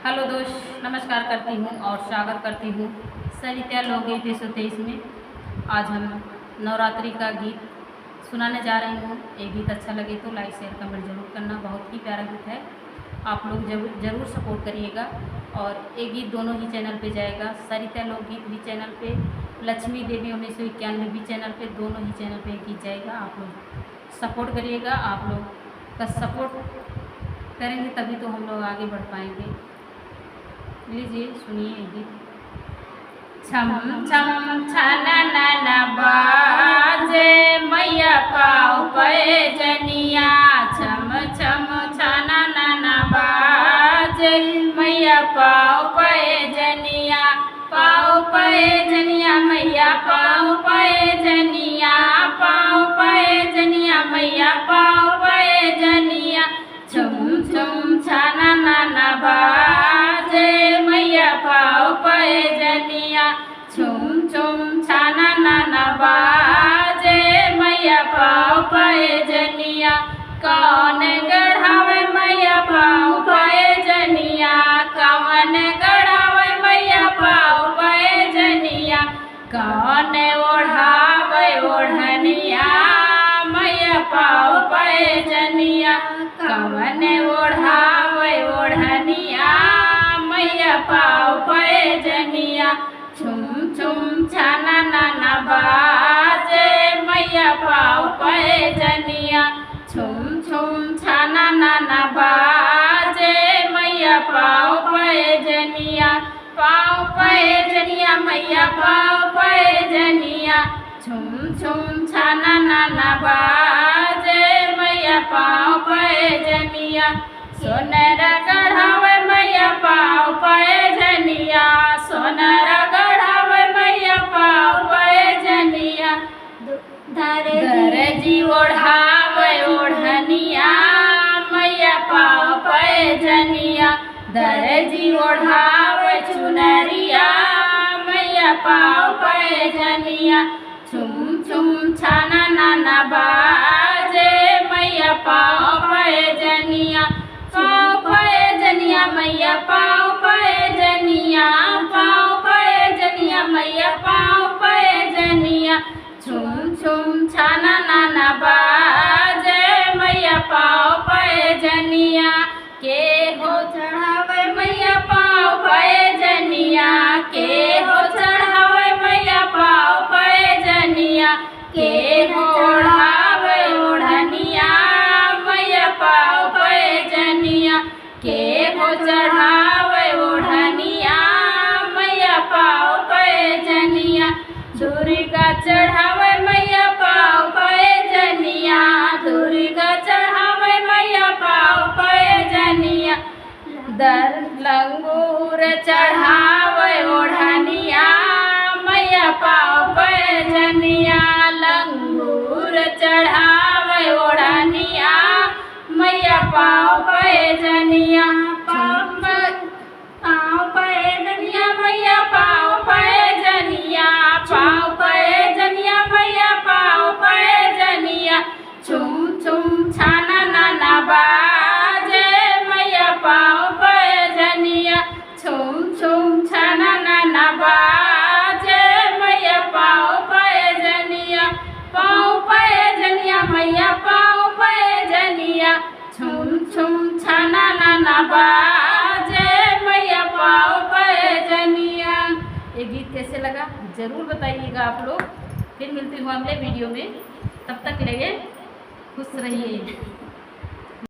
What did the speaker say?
Hello दोस्त, नमस्कार करती हूँ और स्वागत करती हूँ सरिता लोकगीत 123 में। आज हम नवरात्रि का गीत सुनाने जा रही हूँ। ये गीत अच्छा लगे तो लाइक शेयर कमेंट जरूर करना। बहुत ही प्यारा गीत है, आप लोग जरूर सपोर्ट करिएगा। और ये गीत दोनों ही चैनल पे जाएगा, सरिता लोकगीत भी चैनल पे, लक्ष्मी देवी 1991 भी चैनल पे, दोनों ही चैनल पे गीत जाएगा। आप लोग सपोर्ट करिएगा। आप लोग का सपोर्ट करेंगे तभी तो हम लोग आगे बढ़ पाएंगे। लीजिए सुनिए गीत। छम छम छननन बाजे मैया पाँव पे जनिया, छम छम छननन बाजे मैया पाँव पे जनिया, पाँव पे जनिया मैया पाँव पे जनिया, पाँव पे जनिया मैया पाँव पे जनिया, छम छम छननन बाजे मैया पाँव पे जनिया, छुम छुम छननन बाजे मैया पाँव पे जनिया। कौन गढ़ावे मैया पाँव पे जनिया, कौन गढ़ावे मैया पाँव पे जनिया, कौन ओढ़ावे ओढ़निया मैया पाँव पे जनिया, कौन ओढ़ावे ओढ़निया मैया पाँव पे जनिया। छुम छुम छननन बाजे मैया पाँव पे जनिया, छुम छुम छननन बाजे मैया पाँव पे जनिया, पाँव पे जनिया मैया पाँव पे जनिया, छुम छुम छननन बाजे मैया पाँव पे जनिया। सोनर गढ़ावे मैया पाँव पे जनिया, सोनर गढ़ावे मैया पाँव पे जनिया, दरजी ओढ़ावे ओढ़निया मैया पाँव पे जनिया, दरजी ओढ़ावे चुनरिया मैया पाँव पे जनिया। छुम छुम छननन बाजे मैया पाँव पे जनिया, पाँव पे जनिया मैया पाँव पे जनिया, पाँव पे जनिया मैया पाँव पे जनिया। छुम छुम छननन बाजे मैया पाँव पे जनिया, के हो चढ़ावे मैया पाँव पे जनिया, के हो चढ़ावे मैया पाँव पे जनिया, के हो ओढ़ावे ओढ़निया मैया पाँव पे जनिया, के हो चढ़ावे ओढ़निया मैया पाँव पे जनिया। दुर्गा चढ़ावे मैया पाँव पे जनिया, दुर्गा चढ़ावे मैया पाँव पे जनिया, दर लंगूर चढ़ावे ओढ़निया मैया पाँव पे जनिया, लंगूर चढ़ावे ओढ़निया मैया पाँव पे जनिया, पाँव पे जनिया मैया पाँव पे जनिया, पाँव पे जनिया मैया पाँव पे जनिया। छुम छुम छननन बाजे मैया पाँव पे जनिया, छुम छुम छननन बाजे मैया पाँव पे जनिया, पाँव पे जनिया मैया पाँव पे जनिया, छुम छुम छननन बाजे मैया पाँव पे जनिया। ये गीत कैसे लगा ज़रूर बताइएगा आप लोग। फिर मिलती हूँ अगले वीडियो में, तब तक के लिए खुश रहिए।